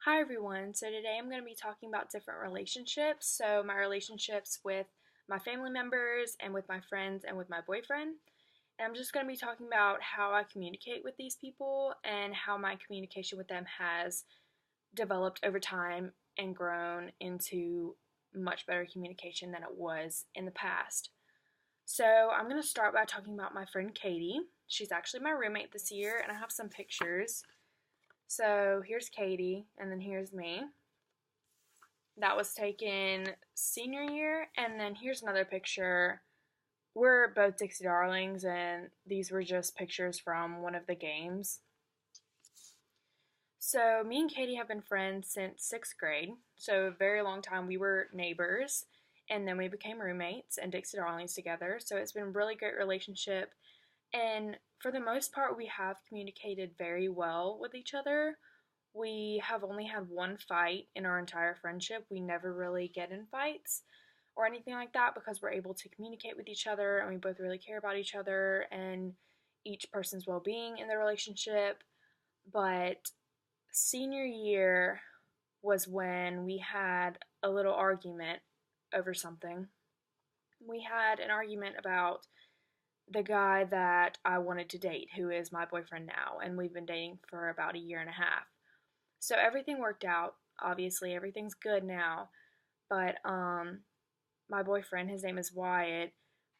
Hi everyone. So today I'm going to be talking about different relationships. So my relationships with my family members and with my friends and with my boyfriend. And I'm just going to be talking about how I communicate with these people and how my communication with them has developed over time and grown into much better communication than it was in the past. So I'm going to start by talking about my friend Katie. She's actually my roommate this year, and I have some pictures. So here's Katie, and then here's me. That was taken senior year, and then here's another picture. We're both Dixie Darlings, and these were just pictures from one of the games. So me and Katie have been friends since 6th grade, so a very long time. We were neighbors, and then we became roommates and Dixie Darlings together, so it's been a really great relationship, and for the most part we have communicated very well with each other. We have only had one fight in our entire friendship. We never really get in fights or anything like that because we're able to communicate with each other and we both really care about each other and each person's well being in the relationship. But senior year was when we had a little argument over something. We had an argument about the guy that I wanted to date, who is my boyfriend now, and we've been dating for about a year and a half. So everything worked out. Obviously, everything's good now. But my boyfriend, his name is Wyatt,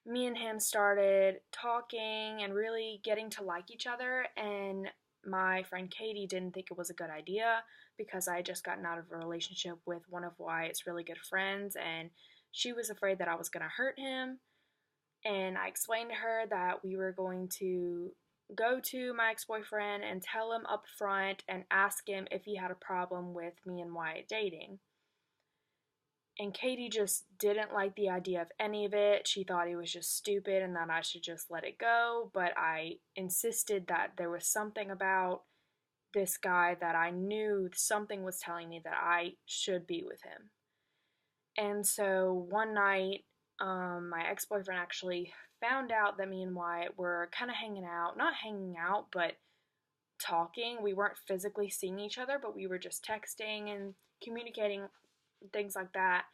me and him started talking and really getting to like each other, and my friend Katie didn't think it was a good idea because I had just gotten out of a relationship with one of Wyatt's really good friends, and she was afraid that I was going to hurt him. And I explained to her that we were going to go to my ex-boyfriend and tell him up front and ask him if he had a problem with me and Wyatt dating. And Katie just didn't like the idea of any of it. She thought it was just stupid and that I should just let it go. But I insisted that there was something about this guy that I knew something was telling me that I should be with him. And so one night, my ex boyfriend actually found out that me and Wyatt were kind of hanging out. Not hanging out, but talking. We weren't physically seeing each other, but we were just texting and communicating, things like that.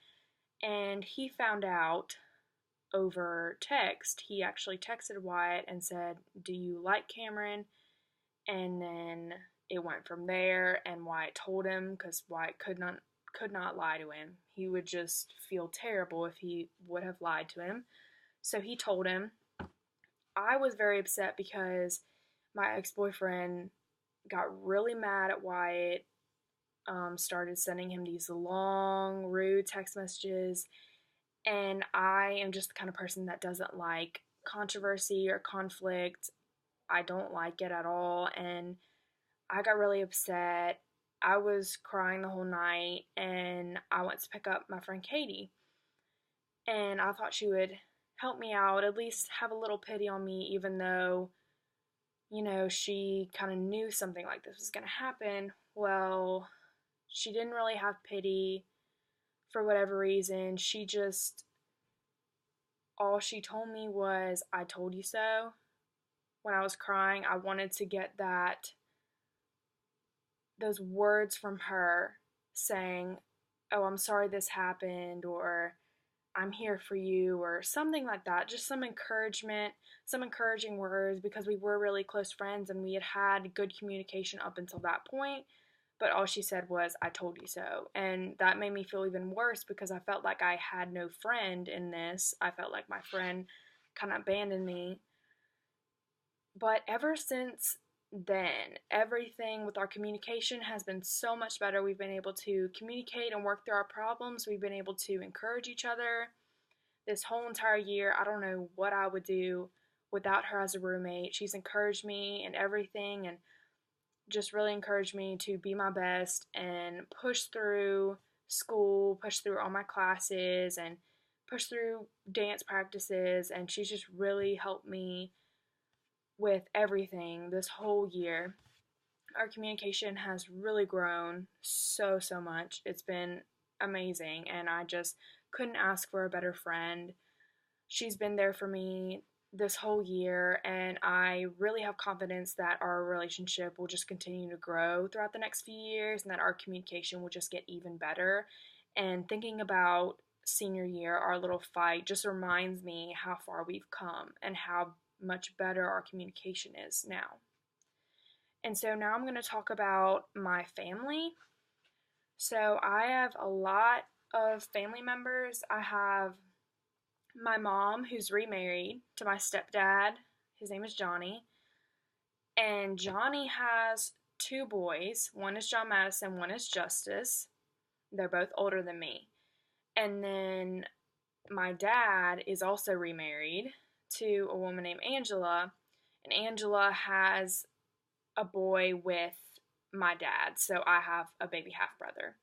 And he found out over text. He actually texted Wyatt and said, "Do you like Cameron?" And then it went from there, and Wyatt told him because Wyatt could not lie to him. He would just feel terrible if he would have lied to him. So he told him. I was very upset because my ex-boyfriend got really mad at Wyatt, started sending him these long, rude text messages, and I am just the kind of person that doesn't like controversy or conflict. I don't like it at all, and I got really upset. I was crying the whole night, and I went to pick up my friend Katie, and I thought she would help me out, at least have a little pity on me, even though, she kind of knew something like this was going to happen. Well, she didn't really have pity for whatever reason. All she told me was, "I told you so." When I was crying, I wanted to get those words from her saying, "Oh, I'm sorry this happened," or "I'm here for you," or something like that. Just some encouragement, some encouraging words because we were really close friends and we had had good communication up until that point. But all she said was, "I told you so." And that made me feel even worse because I felt like I had no friend in this. I felt like my friend kind of abandoned me. But ever since then, everything with our communication has been so much better. We've been able to communicate and work through our problems. We've been able to encourage each other. This whole entire year, I don't know what I would do without her as a roommate. She's encouraged me in everything and just really encouraged me to be my best and push through school, push through all my classes, and push through dance practices. And she's just really helped me with everything this whole year. Our communication has really grown so, so much. It's been amazing, and I just couldn't ask for a better friend. She's been there for me this whole year, and I really have confidence that our relationship will just continue to grow throughout the next few years and that our communication will just get even better. And thinking about senior year, our little fight just reminds me how far we've come and how much better our communication is now. And so now I'm going to talk about my family. So I have a lot of family members. I have my mom, who's remarried to my stepdad. His name is Johnny. And Johnny has two boys. One is John Madison, one is Justice. They're both older than me. And then my dad is also remarried to a woman named Angela. And Angela has a boy with my dad. So I have a baby half brother.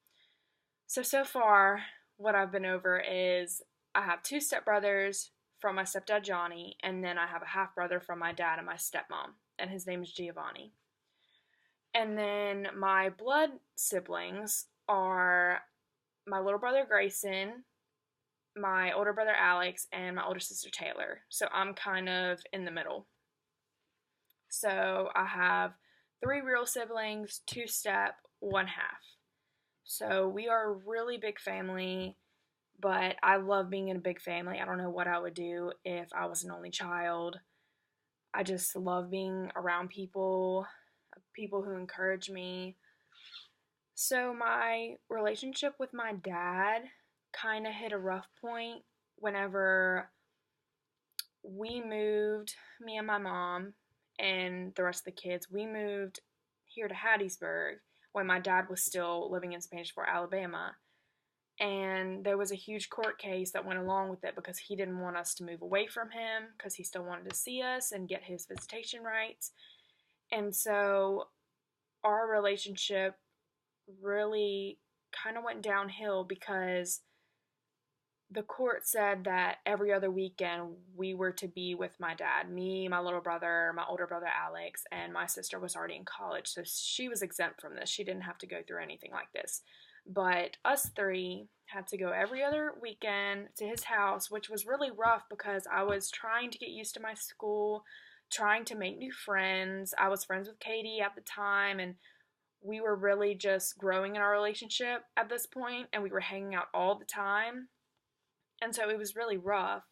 So far, what I've been over is I have two stepbrothers from my stepdad Johnny, and then I have a half brother from my dad and my stepmom, and his name is Giovanni. And then my blood siblings are my little brother Grayson, my older brother Alex, and my older sister Taylor. So I'm kind of in the middle. So I have three real siblings, two step, one half. So we are a really big family, but I love being in a big family. I don't know what I would do if I was an only child. I just love being around people, people who encourage me. So my relationship with my dad kind of hit a rough point whenever we moved, me and my mom and the rest of the kids, we moved here to Hattiesburg when my dad was still living in Spanish Fort, Alabama. And there was a huge court case that went along with it because he didn't want us to move away from him because he still wanted to see us and get his visitation rights. And so our relationship really kind of went downhill because the court said that every other weekend we were to be with my dad. Me, my little brother, my older brother Alex, and my sister was already in college, so she was exempt from this. She didn't have to go through anything like this. But us three had to go every other weekend to his house, which was really rough because I was trying to get used to my school, trying to make new friends. I was friends with Katie at the time, and we were really just growing in our relationship at this point, and we were hanging out all the time. And so it was really rough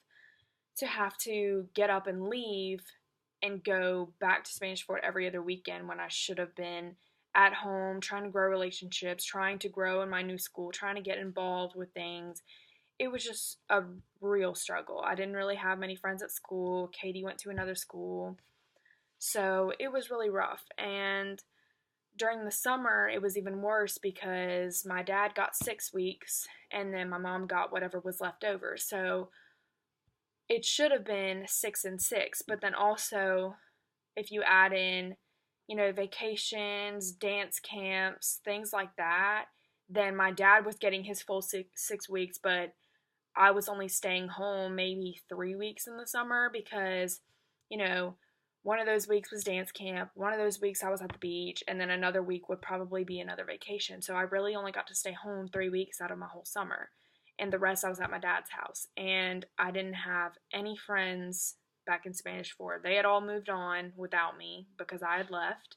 to have to get up and leave and go back to Spanish Fort every other weekend when I should have been at home trying to grow relationships, trying to grow in my new school, trying to get involved with things. It was just a real struggle. I didn't really have many friends at school. Katie went to another school. So it was really rough. And during the summer, it was even worse because my dad got 6 weeks and then my mom got whatever was left over. So it should have been 6 and 6, but then also if you add in, vacations, dance camps, things like that, then my dad was getting his full 6 weeks, but I was only staying home maybe 3 weeks in the summer because, you know, one of those weeks was dance camp, one of those weeks I was at the beach, and then another week would probably be another vacation. So I really only got to stay home 3 weeks out of my whole summer. And the rest I was at my dad's house. And I didn't have any friends back in Spanish Fort. They had all moved on without me because I had left.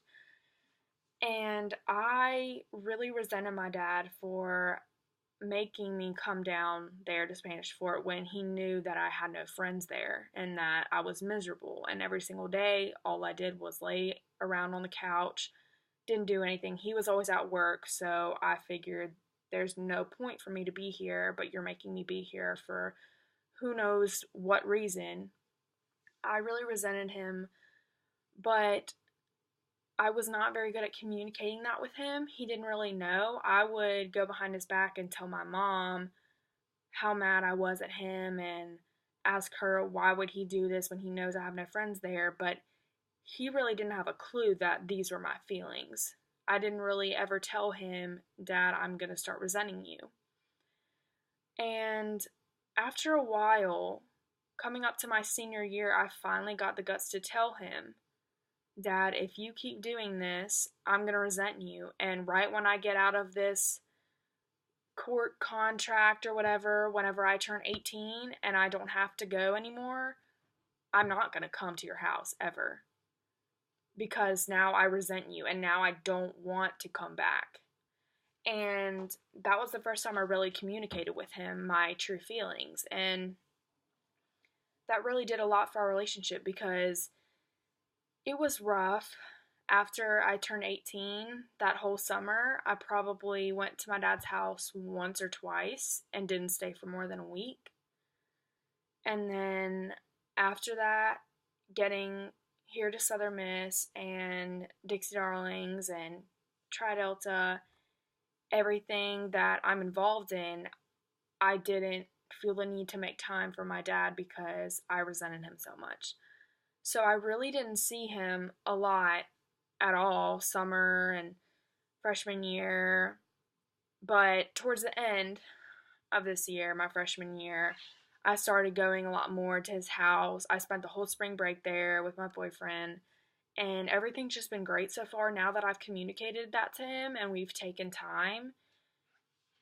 And I really resented my dad for making me come down there to Spanish Fort when he knew that I had no friends there and that I was miserable. And every single day, all I did was lay around on the couch, didn't do anything. He was always at work, so I figured there's no point for me to be here, but you're making me be here for who knows what reason. I really resented him, but I was not very good at communicating that with him. He didn't really know. I would go behind his back and tell my mom how mad I was at him and ask her why would he do this when he knows I have no friends there, but he really didn't have a clue that these were my feelings. I didn't really ever tell him, Dad, I'm going to start resenting you. And after a while, coming up to my senior year, I finally got the guts to tell him, Dad, if you keep doing this, I'm going to resent you. And right when I get out of this court contract or whatever, whenever I turn 18 and I don't have to go anymore, I'm not going to come to your house ever because now I resent you and now I don't want to come back. And that was the first time I really communicated with him my true feelings. And that really did a lot for our relationship because it was rough. After I turned 18, that whole summer, I probably went to my dad's house once or twice and didn't stay for more than a week. And then after that, getting here to Southern Miss and Dixie Darlings and Tri Delta, everything that I'm involved in, I didn't feel the need to make time for my dad because I resented him so much. So I really didn't see him a lot at all, summer and freshman year. But towards the end of this year, my freshman year, I started going a lot more to his house. I spent the whole spring break there with my boyfriend, and everything's just been great so far. Now that I've communicated that to him and we've taken time,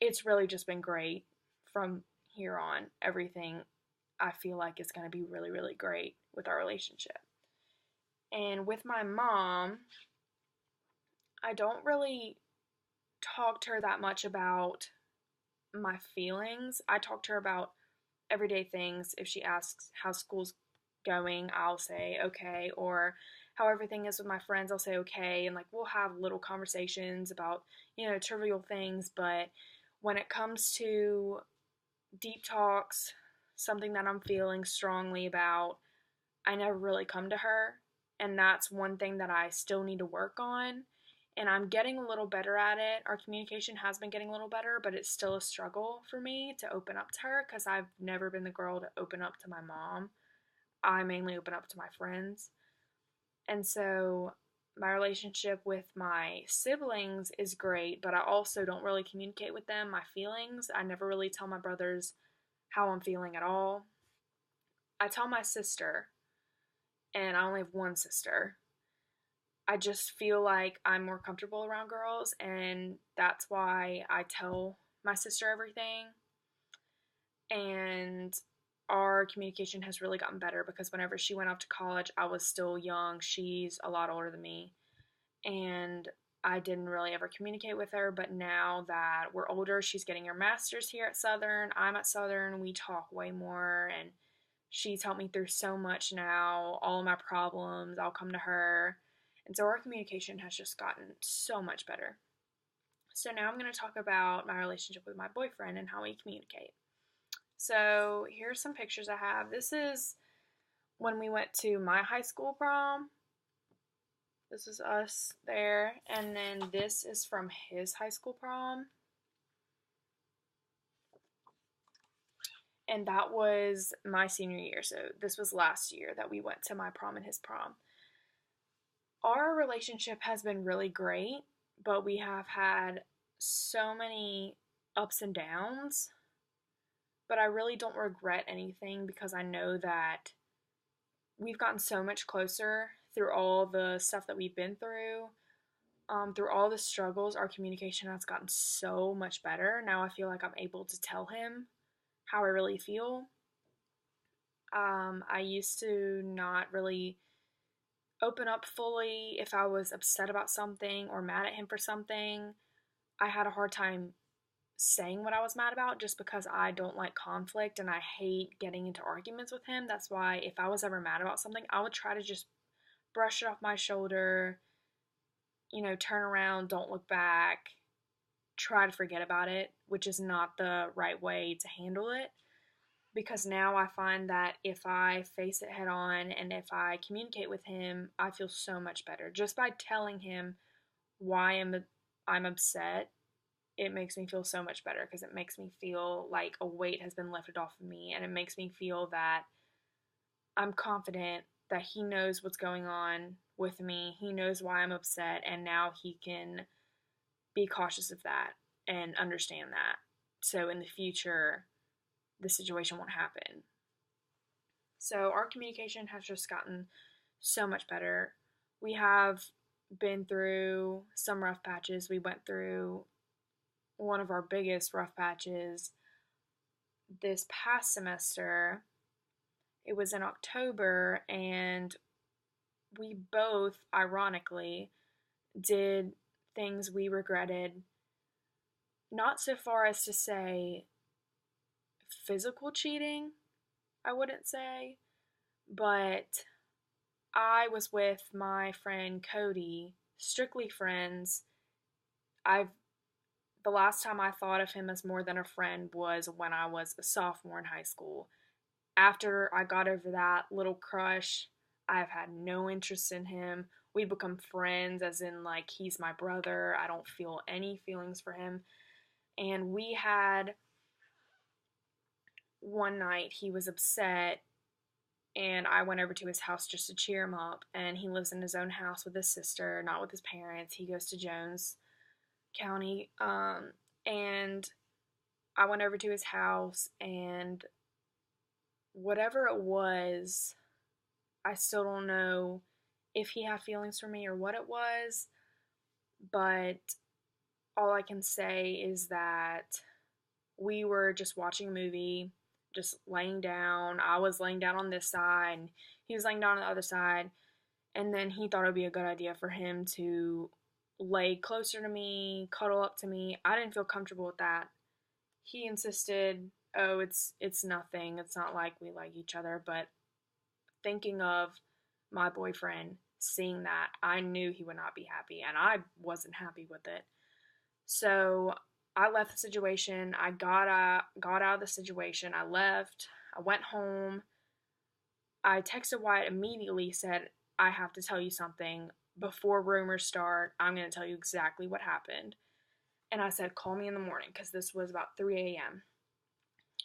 it's really just been great from here on. Everything I feel like is going to be really, really great with our relationship. And with my mom, I don't really talk to her that much about my feelings. I talk to her about everyday things. If she asks how school's going, I'll say okay, or how everything is with my friends, I'll say okay, and like we'll have little conversations about, trivial things. But when it comes to deep talks, something that I'm feeling strongly about, I never really come to her. And that's one thing that I still need to work on. And I'm getting a little better at it. Our communication has been getting a little better, but it's still a struggle for me to open up to her because I've never been the girl to open up to my mom. I mainly open up to my friends. And so my relationship with my siblings is great, but I also don't really communicate with them my feelings. I never really tell my brothers how I'm feeling at all. I tell my sister, and I only have one sister. I just feel like I'm more comfortable around girls, and that's why I tell my sister everything. And our communication has really gotten better because whenever she went off to college, I was still young. She's a lot older than me, and I didn't really ever communicate with her. But now that we're older, she's getting her master's here at Southern, I'm at Southern, we talk way more, and she's helped me through so much now. All of my problems, I'll come to her. And so our communication has just gotten so much better. So now I'm going to talk about my relationship with my boyfriend and how we communicate. So here's some pictures I have. This is when we went to my high school prom. This is us there. And then this is from his high school prom. And that was my senior year. So this was last year that we went to my prom and his prom. Our relationship has been really great, but we have had so many ups and downs. But I really don't regret anything because I know that we've gotten so much closer through all the stuff that we've been through all the struggles. Our communication has gotten so much better. Now I feel like I'm able to tell him how I really feel. I used to not really open up fully if I was upset about something or mad at him for something. I had a hard time saying what I was mad about just because I don't like conflict and I hate getting into arguments with him. That's why if I was ever mad about something, I would try to just brush it off my shoulder, turn around, don't look back, try to forget about it, which is not the right way to handle it. Because now I find that if I face it head on and if I communicate with him, I feel so much better. Just by telling him why I'm upset, it makes me feel so much better because it makes me feel like a weight has been lifted off of me, and it makes me feel that I'm confident that he knows what's going on with me. He knows why I'm upset, and now he can be cautious of that and understand that. So in the future, the situation won't happen. So our communication has just gotten so much better. We have been through some rough patches. We went through one of our biggest rough patches this past semester. It was in October, and we both, ironically, did things we regretted, not so far as to say physical cheating, I wouldn't say, but I was with my friend Cody, strictly friends. I've The last time I thought of him as more than a friend was when I was a sophomore in high school. After I got over that little crush, I've had no interest in him. We become friends, as in, like, he's my brother. I don't feel any feelings for him. And we had one night, he was upset, and I went over to his house just to cheer him up. And he lives in his own house with his sister, not with his parents. He goes to Jones County. And I went over to his house, and whatever it was, I still don't know if he had feelings for me or what it was, but all I can say is that we were just watching a movie, just laying down. I was laying down on this side, and he was laying down on the other side, and then he thought it would be a good idea for him to lay closer to me, cuddle up to me. I didn't feel comfortable with that. He insisted, "Oh, it's nothing. It's not like we like each other." But thinking of my boyfriend seeing that, I knew he would not be happy, and I wasn't happy with it. So I left the situation. I got out of the situation. I left. I went home. I texted Wyatt immediately, said, "I have to tell you something. Before rumors start, I'm going to tell you exactly what happened." And I said, "Call me in the morning," because this was about 3 a.m.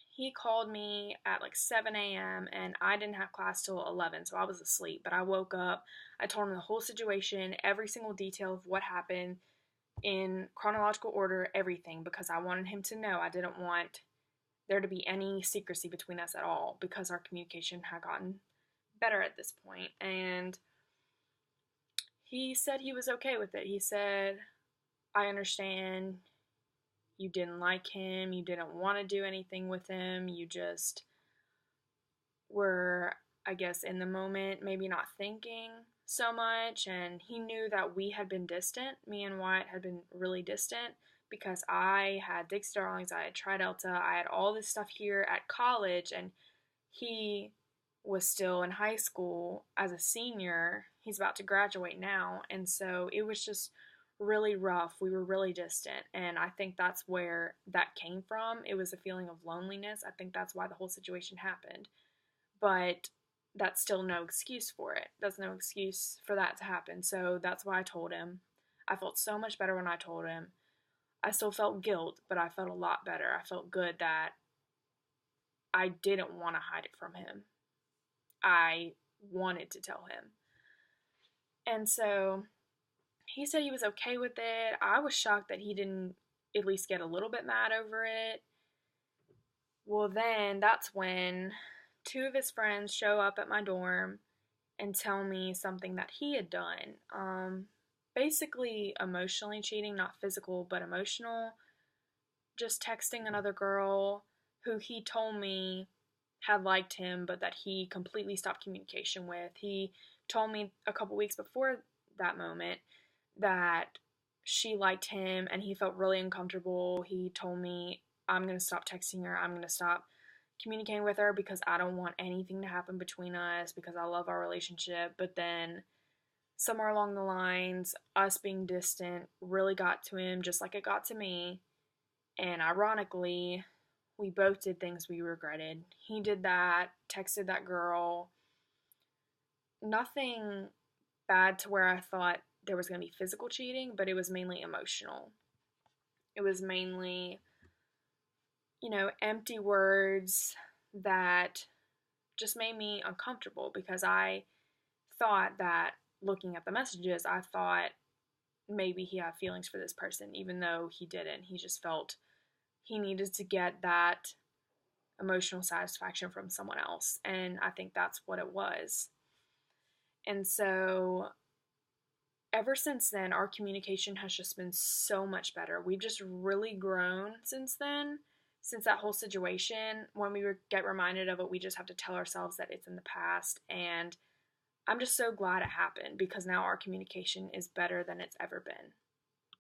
He called me at like 7 a.m. and I didn't have class till 11, so I was asleep. But I woke up, I told him the whole situation, every single detail of what happened in chronological order, everything, because I wanted him to know. I didn't want there to be any secrecy between us at all, because our communication had gotten better at this point. And he said he was okay with it. He said, "I understand. You didn't like him, you didn't want to do anything with him, you just were, I guess, in the moment, maybe not thinking so much." And he knew that we had been distant. Me and Wyatt had been really distant because I had Dixie Darlings, I had Tri Delta, I had all this stuff here at college, and he was still in high school as a senior. He's about to graduate now, and so it was just really rough. We were really distant, and I think that's where that came from. It was a feeling of loneliness. I think that's why the whole situation happened. But that's still no excuse for it. That's no excuse for that to happen. So that's why I told him. I felt so much better when I told him. I still felt guilt, but I felt a lot better. I felt good that I didn't want to hide it from him. I wanted to tell him. And so he said he was okay with it. I was shocked that he didn't at least get a little bit mad over it. Well, then that's when two of his friends show up at my dorm and tell me something that he had done. Basically, emotionally cheating, not physical, but emotional. Just texting another girl who he told me had liked him, but that he completely stopped communication with. He told me a couple weeks before that moment that she liked him and he felt really uncomfortable. He told me, "I'm going to stop texting her. I'm going to stop communicating with her because I don't want anything to happen between us because I love our relationship." But then somewhere along the lines, us being distant really got to him just like it got to me. And ironically, we both did things we regretted. He did that, texted that girl. Nothing bad to where I thought there was going to be physical cheating, but it was mainly emotional. It was mainly, empty words that just made me uncomfortable because I thought that looking at the messages, I thought maybe he had feelings for this person, even though he didn't. He just felt he needed to get that emotional satisfaction from someone else. And I think that's what it was. And so ever since then, our communication has just been so much better. We've just really grown since then since that whole situation, when we get reminded of it, we just have to tell ourselves that it's in the past. And I'm just so glad it happened because now our communication is better than it's ever been.